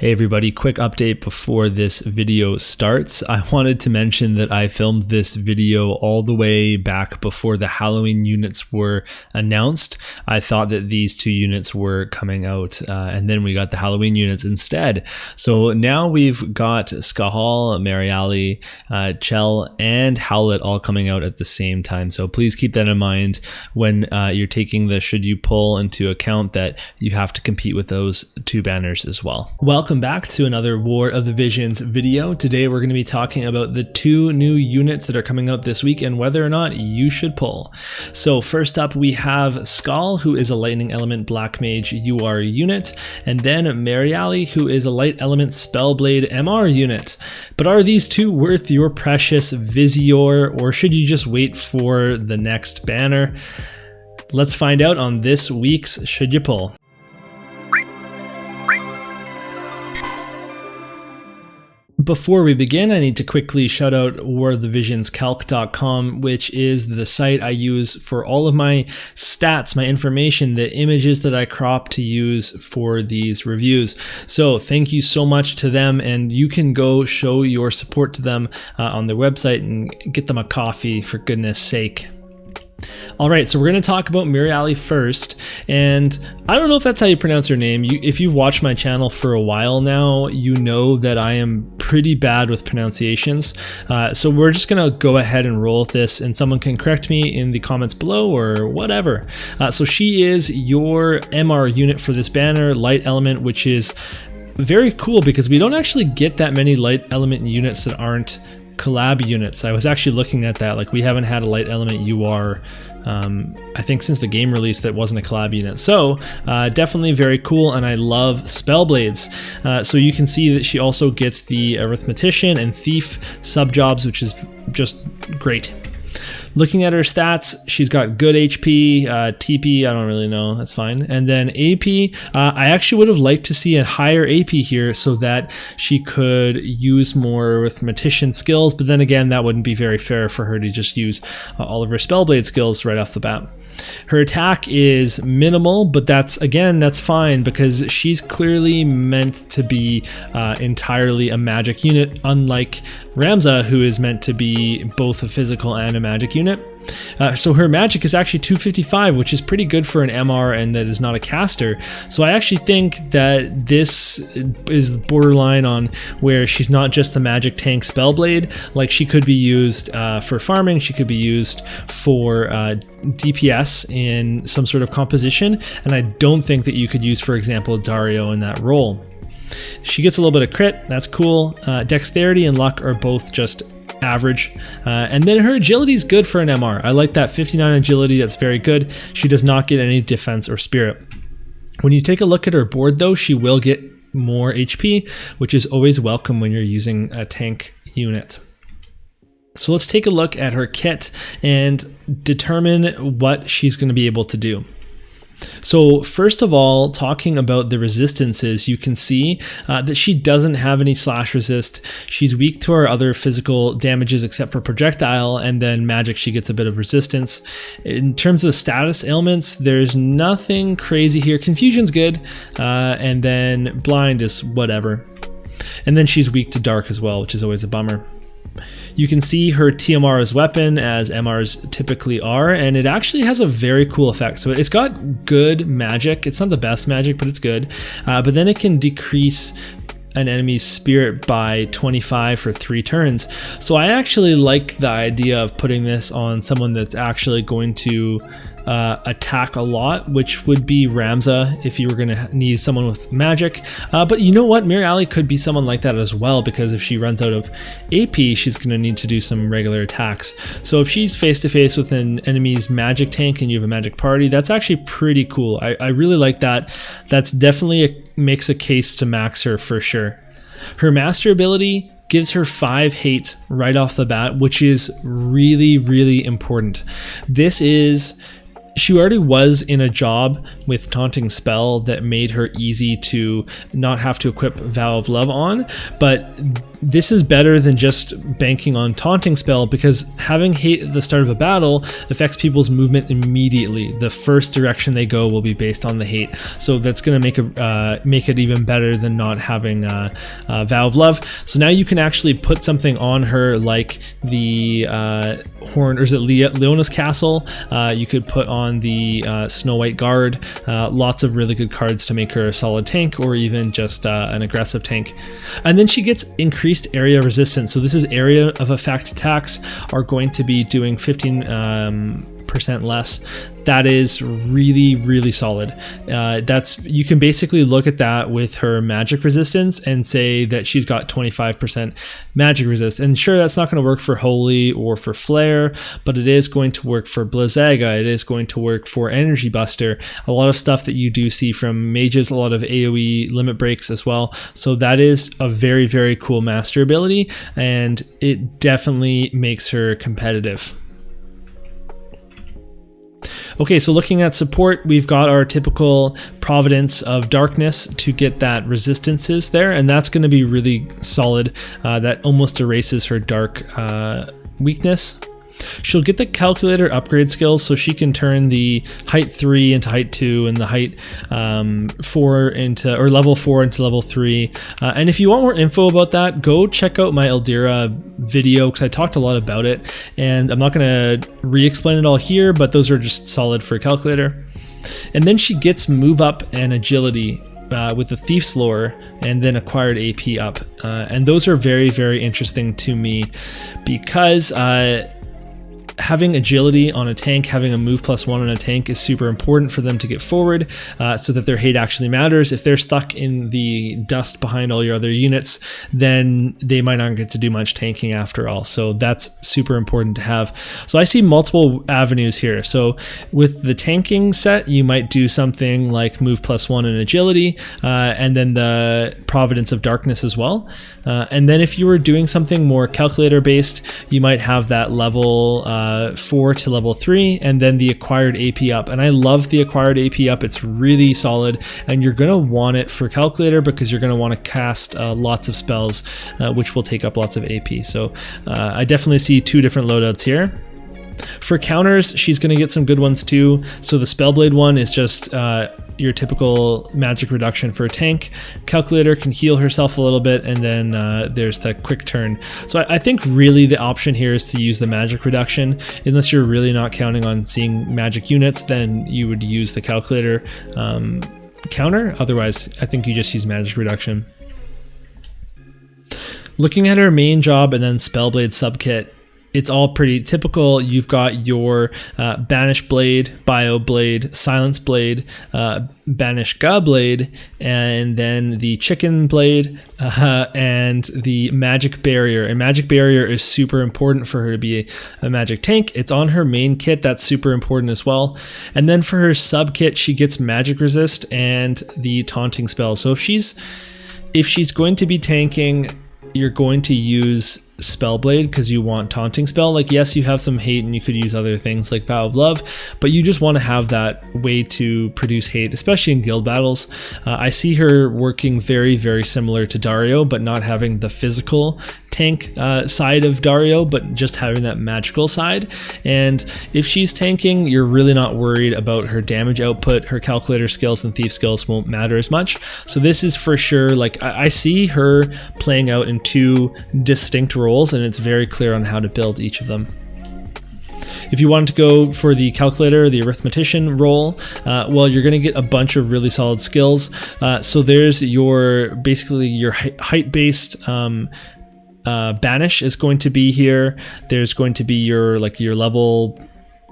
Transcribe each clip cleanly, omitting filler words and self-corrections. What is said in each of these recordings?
Hey everybody, quick update before this video starts. I wanted to mention that I filmed this video all the way back before the Halloween units were announced. I thought that these two units were coming out and then we got the Halloween units instead. So now we've got Skahal, Mariale, Chel, and Howlet all coming out at the same time. So please keep that in mind when you're taking the should you pull into account that you have to compete with those two banners as well. Welcome back to another War of the Visions video. Today we're going to be talking about the two new units that are coming out this week and whether or not you should pull. So first up we have Skahal, who is a lightning element black mage UR unit, and then Mariale, who is a light element spellblade MR unit. But are these two worth your precious Visior, or should you just wait for the next banner? Let's find out on this week's Should You Pull. Before we begin, I need to quickly shout out warofthevisionscalc.com, which is the site I use for all of my stats, my information, the images that I crop to use for these reviews. So thank you so much to them, and you can go show your support to them on their website and get them a coffee, for goodness sake. Alright, so we're going to talk about Mariale first, and I don't know if that's how you pronounce her name. If you've watched my channel for a while now, you know that I am pretty bad with pronunciations, so we're just going to go ahead and roll with this, and someone can correct me in the comments below or whatever. So she is your MR unit for this banner, light element, which is very cool because we don't actually get that many light element units that aren't collab units. I was actually looking at that, like we haven't had a light element UR I think since the game release that wasn't a collab unit. So definitely very cool, and I love Spellblades. So you can see that she also gets the Arithmetician and Thief sub-jobs, which is just great. Looking at her stats, she's got good HP, TP, I don't really know, that's fine. And then AP, I actually would have liked to see a higher AP here so that she could use more arithmetician skills, but then again, that wouldn't be very fair for her to just use all of her Spellblade skills right off the bat. Her attack is minimal, but that's fine because she's clearly meant to be entirely a magic unit, unlike Ramza, who is meant to be both a physical and a magic unit. So her magic is actually 255, which is pretty good for an MR and that is not a caster. So I actually think that this is borderline on where she's not just a magic tank spellblade. Like she could be used for farming, she could be used for DPS in some sort of composition, and I don't think that you could use, for example, Dario in that role. She gets a little bit of crit, that's cool. Dexterity and luck are both just average, and then her agility is good for an MR. I like that 59 agility, that's very good. She does not get any defense or spirit. When you take a look at her board though, she will get more HP, which is always welcome when you're using a tank unit. So let's take a look at her kit and determine what she's going to be able to do. So first of all, talking about the resistances, you can see that she doesn't have any slash resist. She's weak to her other physical damages except for projectile, and then magic she gets a bit of resistance. In terms of status ailments, there's nothing crazy here. Confusion's good, and then blind is whatever. And then she's weak to dark as well, which is always a bummer. You can see her TMR's weapon, as MRs typically are, and it actually has a very cool effect. So it's got good magic. It's not the best magic, but it's good. But then it can decrease an enemy's spirit by 25 for 3 turns. So I actually like the idea of putting this on someone that's actually going to attack a lot, which would be Ramza if you were going to need someone with magic. But you know what? Mariale could be someone like that as well, because if she runs out of AP, she's going to need to do some regular attacks. So if she's face to face with an enemy's magic tank and you have a magic party, that's actually pretty cool. I really like that. That's definitely makes a case to max her for sure. Her master ability gives her 5 hate right off the bat, which is really, really important. This is she already was in a job with Taunting Spell that made her easy to not have to equip Vow of Love on, but this is better than just banking on Taunting Spell, because having hate at the start of a battle affects people's movement immediately. The first direction they go will be based on the hate, so that's going to make it even better than not having Vow of Love. So now you can actually put something on her like the Horn, or is it Leona's Castle? You could put on the Snow White Guard. Lots of really good cards to make her a solid tank, or even just an aggressive tank. And then she gets increased area resistance. So this is area of effect attacks are going to be doing 15% less. That is really solid. You can basically look at that with her magic resistance and say that she's got 25% magic resist. And sure, that's not going to work for Holy or for Flare, but it is going to work for Blizzaga. It is going to work for Energy Buster. A lot of stuff that you do see from mages, a lot of AoE limit breaks as well. So that is a very cool master ability, and it definitely makes her competitive. Okay, so looking at support, we've got our typical Providence of Darkness to get that resistances there, and that's going to be really solid. That almost erases her dark weakness. She'll get the calculator upgrade skills, so she can turn the height 3 into height 2 and the height 4 into, or level 4 into level 3. And if you want more info about that, go check out my Eldira video, because I talked a lot about it, and I'm not going to re-explain it all here, but those are just solid for calculator. And then she gets move up and agility with the Thief's Lore, and then acquired AP up. And those are very interesting to me, because having agility on a tank, having a move +1 on a tank is super important for them to get forward, so that their hate actually matters. If they're stuck in the dust behind all your other units, then they might not get to do much tanking after all. So that's super important to have. So I see multiple avenues here. So with the tanking set, you might do something like move +1 and agility, and then the Providence of Darkness as well. And then if you were doing something more calculator based, you might have that level 4 to level 3, and then the acquired AP up. And I love the acquired AP up. It's really solid, and you're going to want it for calculator, because you're going to want to cast lots of spells, which will take up lots of AP. So I definitely see two different loadouts here. For counters, she's going to get some good ones too. So the Spellblade one is just your typical magic reduction for a tank. Calculator can heal herself a little bit, and then there's the quick turn. So I think really the option here is to use the magic reduction. Unless you're really not counting on seeing magic units, then you would use the calculator counter. Otherwise, I think you just use magic reduction. Looking at her main job and then Spellblade subkit, it's all pretty typical. You've got your Banish Blade, Bio Blade, Silence Blade, Banish Ga Blade, and then the Chicken Blade, and the Magic Barrier. And Magic Barrier is super important for her to be a magic tank. It's on her main kit. That's super important as well. And then for her sub kit, she gets Magic Resist and the Taunting Spell. So if she's going to be tanking, you're going to use Spellblade because you want Taunting Spell. Like, yes, you have some hate and you could use other things like Vow of Love, but you just want to have that way to produce hate, especially in guild battles. I see her working very similar to Dario, but not having the physical tank side of Dario, but just having that magical side. And if she's tanking, you're really not worried about her damage output. Her calculator skills and thief skills won't matter as much. So this is for sure, like, I see her playing out in two distinct roles, and it's very clear on how to build each of them. If you wanted to go for the calculator, the arithmetician role, well, you're going to get a bunch of really solid skills. So there's basically your height-based banish is going to be here. There's going to be your level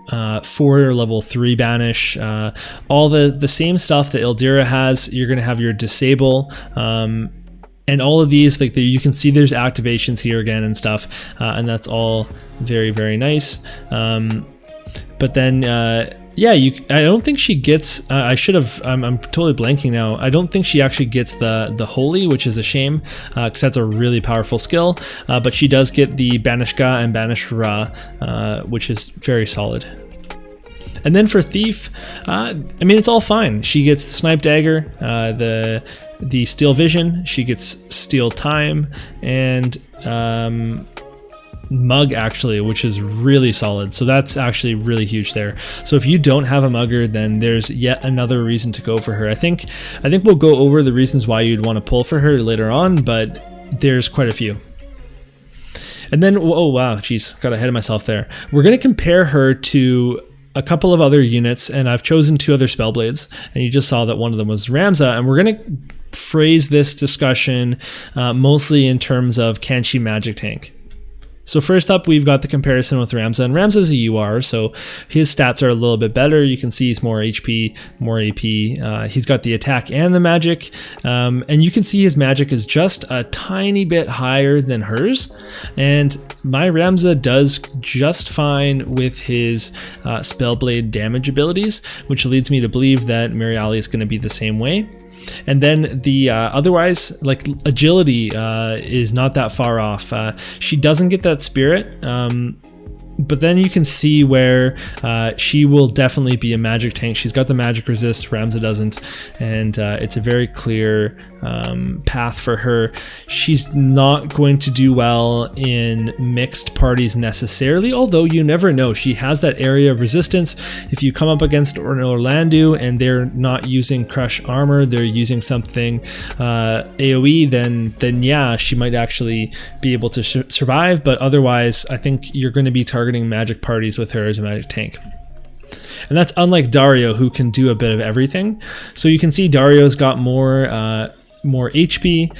4 or level 3 banish, all the same stuff that Eldira has. You're going to have your disable, and all of these, like, you can see there's activations here again and stuff, and that's all very nice. But then yeah, I don't think she gets, I should have, I'm totally blanking now. I don't think she actually gets the Holy, which is a shame, because that's a really powerful skill. But she does get the Banish Ga and Banish Ra, which is very solid. And then for Thief, I mean, it's all fine. She gets the Snipe Dagger, the Steel Vision, she gets Steel Time, and Mug, actually, which is really solid. So that's actually really huge there. So if you don't have a Mugger, then there's yet another reason to go for her. I think we'll go over the reasons why you'd want to pull for her later on, but there's quite a few. And then, oh wow, geez, got ahead of myself there. We're going to compare her to a couple of other units, and I've chosen 2 other Spellblades, and you just saw that one of them was Ramza, and we're going to phrase this discussion mostly in terms of, can she magic tank? So first up, we've got the comparison with Ramza, and Ramza's a UR, so his stats are a little bit better. You can see he's more HP, more AP. He's got the attack and the magic, and you can see his magic is just a tiny bit higher than hers. And my Ramza does just fine with his Spellblade damage abilities, which leads me to believe that Mariale is going to be the same way. And then the otherwise, like agility is not that far off. She doesn't get that spirit, but then you can see where she will definitely be a magic tank. She's got the magic resist, Ramza doesn't, and it's a very clear path for her. She's not going to do well in mixed parties necessarily, although you never know. She has that area of resistance. If you come up against an Orlandu and they're not using Crush Armor, they're using something AoE, then yeah, she might actually be able to survive, but otherwise I think you're going to be targeting magic parties with her as a magic tank. And that's unlike Dario, who can do a bit of everything. So you can see Dario's got more HP,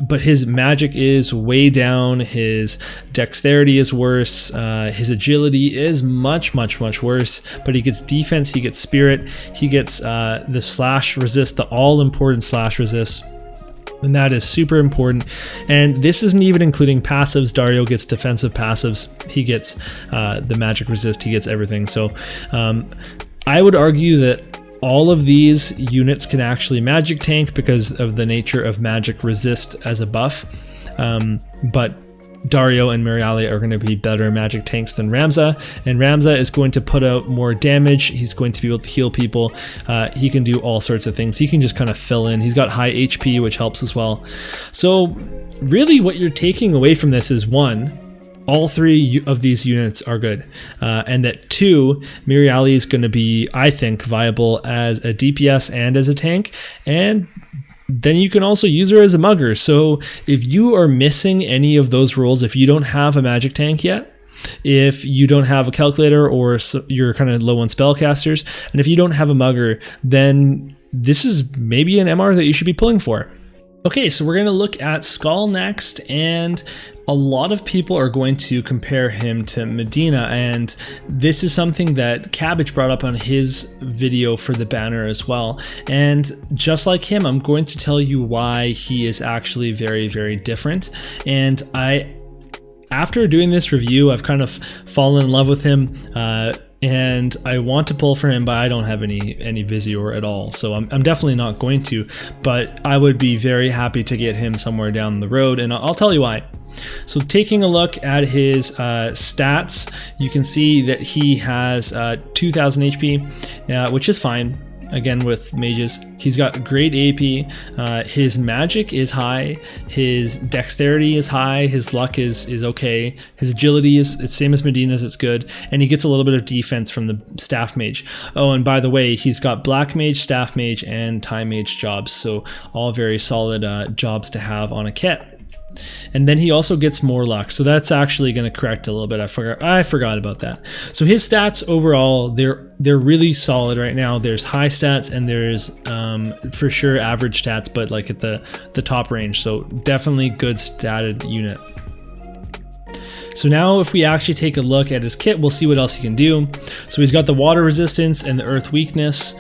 but his magic is way down, his dexterity is worse, his agility is much worse, but he gets defense, he gets spirit, he gets the slash resist, the all-important slash resist, and that is super important. And this isn't even including passives. Dario gets defensive passives, he gets the magic resist, he gets everything. So I would argue that all of these units can actually magic tank because of the nature of magic resist as a buff, but Dario and Mariale are going to be better magic tanks than Ramza, and Ramza is going to put out more damage. He's going to be able to heal people. He can do all sorts of things. He can just kind of fill in. He's got high HP, which helps as well. So really what you're taking away from this is, 1, all 3 of these units are good, and that 2, Mariale is going to be, I think, viable as a DPS and as a tank, and then you can also use her as a Mugger. So if you are missing any of those roles, if you don't have a magic tank yet, if you don't have a calculator, or you're kind of low on spellcasters, and if you don't have a Mugger, then this is maybe an MR that you should be pulling for. Okay, so we're going to look at Skahal next, and a lot of people are going to compare him to Medina, and this is something that Cabbage brought up on his video for the banner as well. And just like him, I'm going to tell you why he is actually very different. And after doing this review, I've kind of fallen in love with him, and I want to pull for him, but I don't have any Visior at all, so I'm definitely not going to, but I would be very happy to get him somewhere down the road, and I'll tell you why. So taking a look at his stats, you can see that he has 2000 HP, which is fine. Again, with mages, he's got great AP, his magic is high, his dexterity is high, his luck is okay, his agility is it's same as Medina's, it's good, and he gets a little bit of defense from the staff mage. Oh, and by the way, he's got black mage, staff mage, and time mage jobs, so all very solid jobs to have on a kit. And then he also gets more luck, so that's actually going to correct a little bit. I forgot about that. So his stats overall, they're really solid right now. There's high stats and there's for sure average stats, but like at the top range. So definitely good statted unit. So now if we actually take a look at his kit, we'll see what else he can do. So he's got the water resistance and the earth weakness.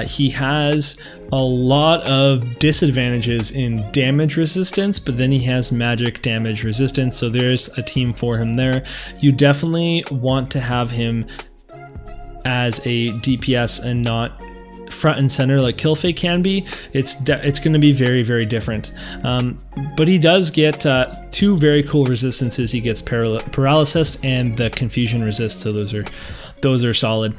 He has a lot of disadvantages in damage resistance, but then he has magic damage resistance. So there's a team for him there. You definitely want to have him as a DPS and not front and center like Killfake can be. It's going to be very different, but he does get 2 very cool resistances. He gets paralysis and the confusion resist, so those are solid.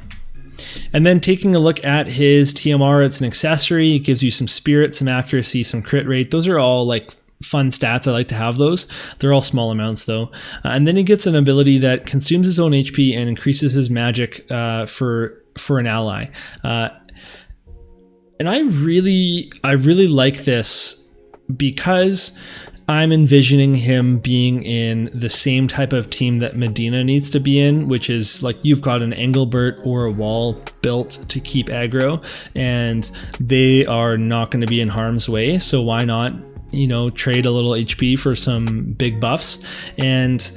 And then taking a look at his TMR, it's an accessory. It gives you some spirit, some accuracy, some crit rate. Those are all like fun stats. I like to have those. They're all small amounts though. And then he gets an ability that consumes his own HP and increases his magic for an ally. And I really like this because I'm envisioning him being in the same type of team that Medina needs to be in, which is like you've got an Engelbert or a wall built to keep aggro, and they are not going to be in harm's way. So why not, you know, trade a little HP for some big buffs? And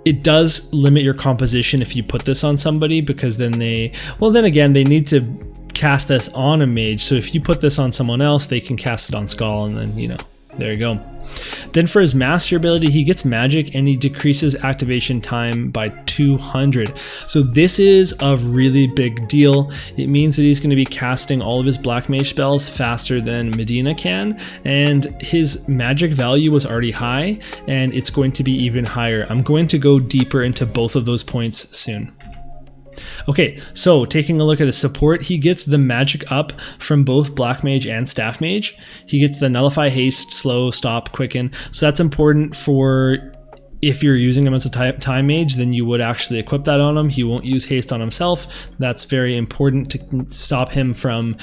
it does limit your composition if you put this on somebody, because then then again, they need to cast this on a mage. So if you put this on someone else, they can cast it on Skahal, and then, you know, there you go. Then for his master ability, he gets magic and he decreases activation time by 200. So this is a really big deal. It means that he's going to be casting all of his black mage spells faster than Medina can, and his magic value was already high, and it's going to be even higher. I'm going to go deeper into both of those points soon. Okay, so taking a look at his support, he gets the magic up from both Black Mage and Staff Mage. He gets the Nullify, Haste, Slow, Stop, Quicken. So that's important for if you're using him as a Time Mage, then you would actually equip that on him. He won't use Haste on himself. That's very important to stop him from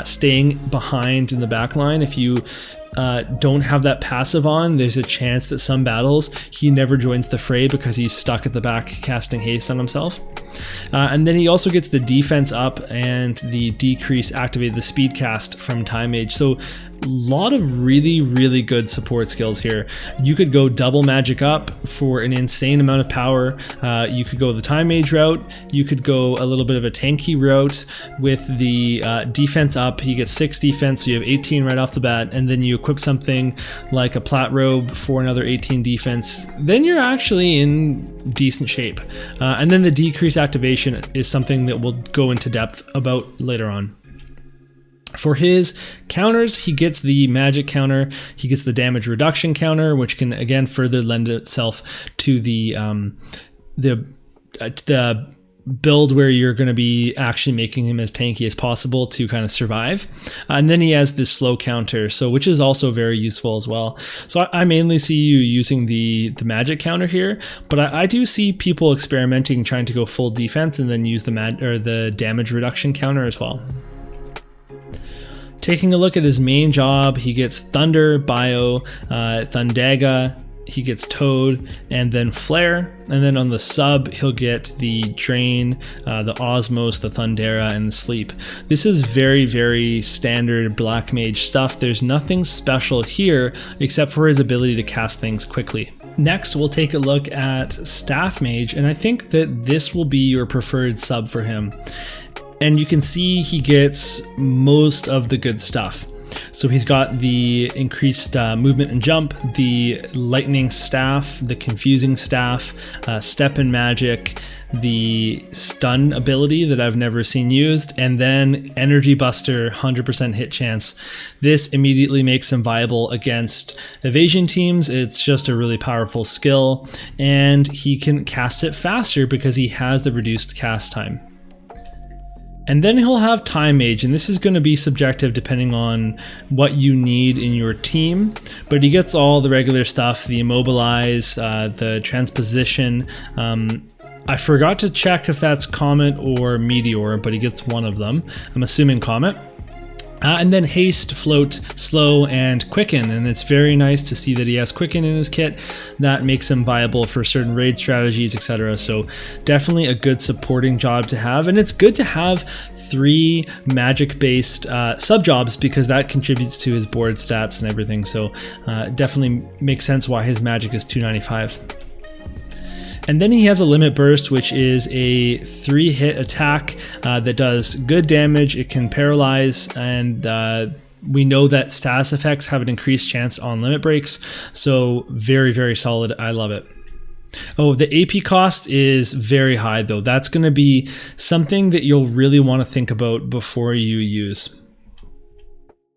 staying behind in the back line. If you don't have that passive on, there's a chance that some battles he never joins the fray because he's stuck at the back casting haste on himself. And then he also gets the defense up and the decrease activated the speed cast from Time Mage. So a lot of really good support skills here. You could go double magic up for an insane amount of power. You could go the Time Mage route. You could go a little bit of a tanky route with the defense up. You get 6 defense, so you have 18 right off the bat, and then you equip something like a Plat Robe for another 18 defense. Then you're actually in decent shape. And then the decrease activation is something that we'll go into depth about later on. For his counters, he gets the magic counter, he gets the damage reduction counter, which can again further lend itself to the build where you're going to be actually making him as tanky as possible to kind of survive. And then he has this slow counter, so which is also very useful as well. So I mainly see you using the magic counter here, but I do see people experimenting, trying to go full defense and then use the damage reduction counter as well. Taking a look at his main job, he gets Thunder, Bio, Thundaga, he gets Toad, and then Flare. And then on the sub, he'll get the Drain, the Osmos, the Thundera, and the Sleep. This is very standard Black Mage stuff. There's nothing special here except for his ability to cast things quickly. Next, we'll take a look at Staff Mage, and I think that this will be your preferred sub for him. And you can see he gets most of the good stuff. So he's got the increased movement and jump, the lightning staff, the confusing staff, step and magic, the stun ability that I've never seen used, and then energy buster, 100% hit chance. This immediately makes him viable against evasion teams. It's just a really powerful skill, and he can cast it faster because he has the reduced cast time. And then he'll have Time Mage, and this is going to be subjective depending on what you need in your team, but he gets all the regular stuff, the Immobilize, the Transposition. I forgot to check if that's Comet or Meteor, but he gets one of them. I'm assuming Comet. And then Haste, Float, Slow, and Quicken, and it's very nice to see that he has Quicken in his kit. That makes him viable for certain raid strategies, etc. So definitely a good supporting job to have, and it's good to have 3 magic-based sub-jobs because that contributes to his board stats and everything, so definitely makes sense why his magic is 295. And then he has a Limit Burst, which is a 3-hit attack that does good damage. It can paralyze, and we know that status effects have an increased chance on limit breaks. So very solid. I love it. Oh, the AP cost is very high though. That's going to be something that you'll really want to think about before you use.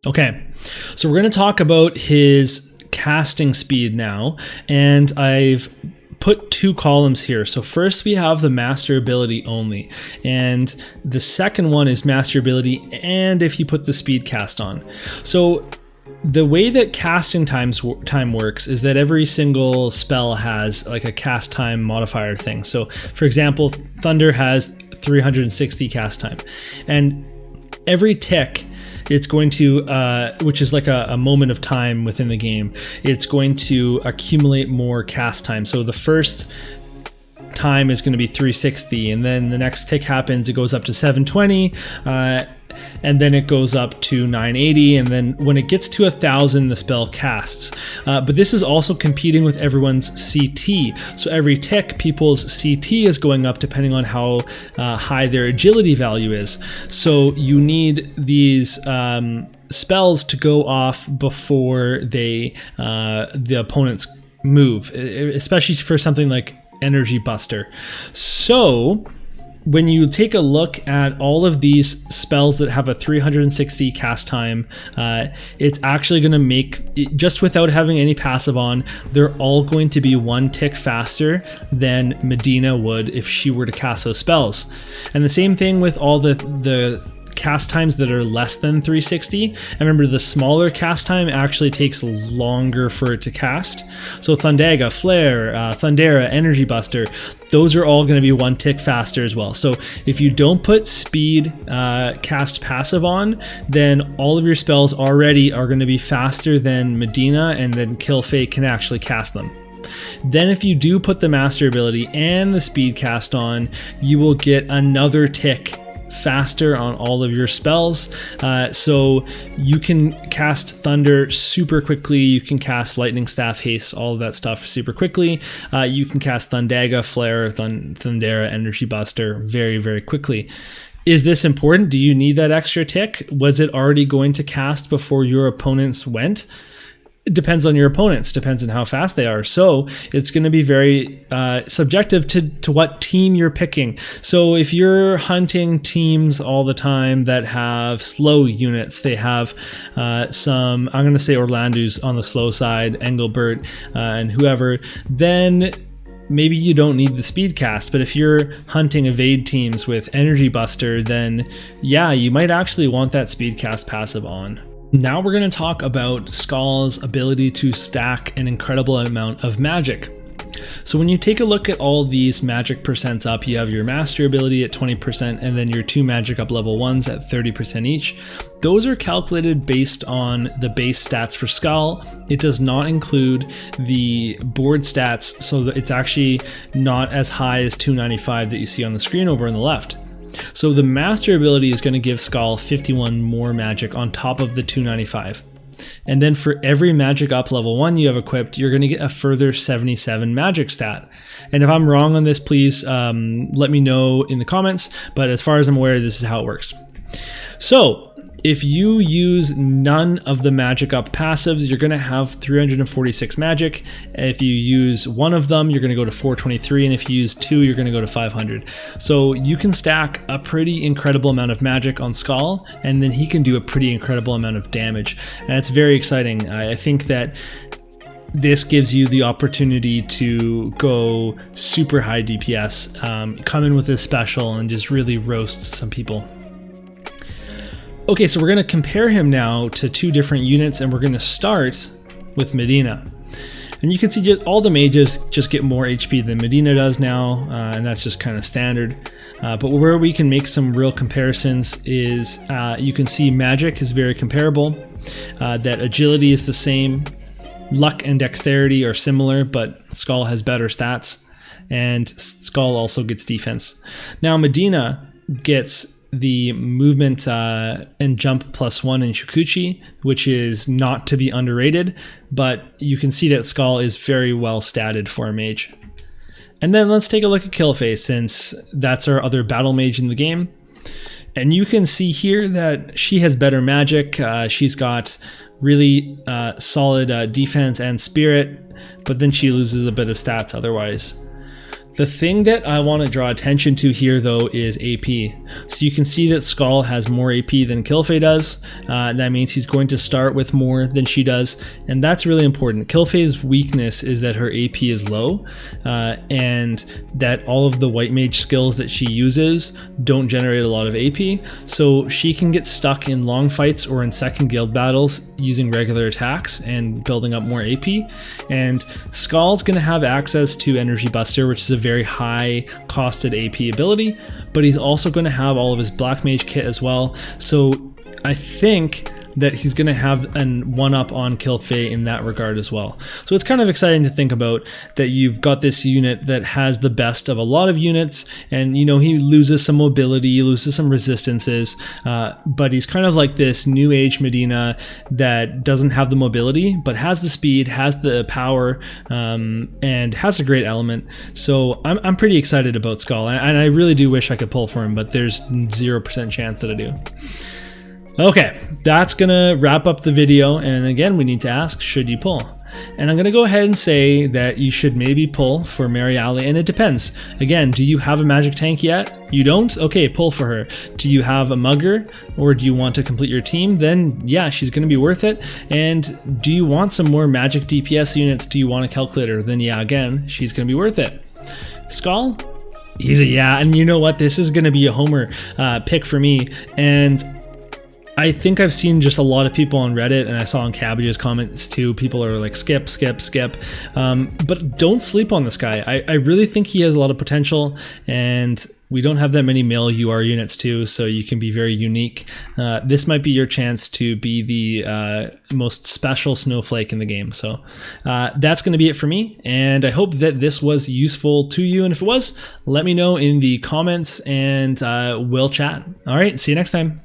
Okay, so we're going to talk about his casting speed now, and I've put two columns here. So first we have the master ability only, and the second one is master ability and if you put the speed cast on. So the way that casting time works is that every single spell has like a cast time modifier thing. So for example, Thunder has 360 cast time, and every tick it's going to, which is like a moment of time within the game, it's going to accumulate more cast time. So the first time is going to be 360, and then the next tick happens, it goes up to 720, and then it goes up to 980, and then when it gets to 1,000 the spell casts. But this is also competing with everyone's CT, so every tick people's CT is going up depending on how high their agility value is. So you need these spells to go off before the opponents move, especially for something like Energy Buster. So when you take a look at all of these spells that have a 360 cast time, it's actually going to make, just without having any passive on, they're all going to be one tick faster than Medina would if she were to cast those spells. And the same thing with all the cast times that are less than 360. And remember, the smaller cast time actually takes longer for it to cast. So Thundaga, Flare, Thundera, Energy Buster, those are all going to be one tick faster as well. So if you don't put speed cast passive on, then all of your spells already are going to be faster than Medina, and then Kill Fate can actually cast them. Then if you do put the master ability and the speed cast on, you will get another tick faster on all of your spells. So you can cast Thunder super quickly, you can cast Lightning Staff, Haste, all of that stuff super quickly. You can cast Thundaga, Flare, Thundera, Energy Buster very, very quickly. Is this important? Do you need that extra tick? Was it already going to cast before your opponents went? It depends on your opponents, depends on how fast they are. So it's going to be very subjective to what team you're picking. So if you're hunting teams all the time that have slow units, they have some, I'm going to say Orlando's on the slow side, Engelbert, and whoever, then maybe you don't need the speed cast. But if you're hunting evade teams with Energy Buster, then yeah, you might actually want that speed cast passive on. Now we're going to talk about Skahal's ability to stack an incredible amount of magic. So when you take a look at all these magic percents up, you have your master ability at 20% and then your 2 magic up level 1s at 30% each. Those are calculated based on the base stats for Skahal. It does not include the board stats, so that it's actually not as high as 295 that you see on the screen over on the left. So the master ability is going to give Skahal 51 more magic on top of the 295. And then for every magic up level 1 you have equipped, you're going to get a further 77 magic stat. And if I'm wrong on this, please let me know in the comments. But as far as I'm aware, this is how it works. So if you use none of the magic up passives, you're going to have 346 magic. If you use one of them, you're going to go to 423, and if you use 2, you're going to go to 500. So you can stack a pretty incredible amount of magic on Skahal, and then he can do a pretty incredible amount of damage. And it's very exciting. I think that this gives you the opportunity to go super high DPS, come in with this special, and just really roast some people. Okay, so we're going to compare him now to 2 different units, and we're going to start with Medina. And you can see just all the mages just get more HP than Medina does now, and that's just kind of standard. But where we can make some real comparisons is you can see magic is very comparable, that agility is the same, luck and dexterity are similar, but Skahal has better stats, and Skahal also gets defense. Now Medina gets the movement and jump +1 in Shukuchi, which is not to be underrated, but you can see that Skahal is very well statted for a mage. And then let's take a look at Killface, since that's our other battle mage in the game. And you can see here that she has better magic. She's got really solid defense and spirit, but then she loses a bit of stats otherwise. The thing that I want to draw attention to here though is AP. So you can see that Skahal has more AP than Kilfei does. That means he's going to start with more than she does, and that's really important. Kilfei's weakness is that her AP is low, and that all of the white mage skills that she uses don't generate a lot of AP, so she can get stuck in long fights or in second guild battles using regular attacks and building up more AP. And Skahal's going to have access to Energy Buster, which is a very high costed AP ability, but he's also going to have all of his Black Mage kit as well. So I think that he's going to have an one-up on Kilfei in that regard as well. So it's kind of exciting to think about that you've got this unit that has the best of a lot of units, and you know, he loses some mobility, he loses some resistances, but he's kind of like this new age Medina that doesn't have the mobility but has the speed, has the power, and has a great element. So I'm pretty excited about Skahal, and I really do wish I could pull for him, but there's 0% chance that I do. Okay, that's gonna wrap up the video, and again, we need to ask, should you pull? And I'm gonna go ahead and say that you should maybe pull for Mariale, and it depends. Again, do you have a magic tank yet? You don't? Okay, pull for her. Do you have a mugger, or do you want to complete your team? Then yeah, she's gonna be worth it. And do you want some more magic DPS units? Do you want a calculator? Then yeah, again, she's gonna be worth it. Skahal? Easy, yeah, and you know what? This is gonna be a homer pick for me, and I think I've seen just a lot of people on Reddit, and I saw in Cabbage's comments too, people are like skip, skip, skip, but don't sleep on this guy. I really think he has a lot of potential, and we don't have that many male UR units too, so you can be very unique. This might be your chance to be the most special snowflake in the game. So that's going to be it for me, and I hope that this was useful to you, and if it was, let me know in the comments, and we'll chat. All right, see you next time.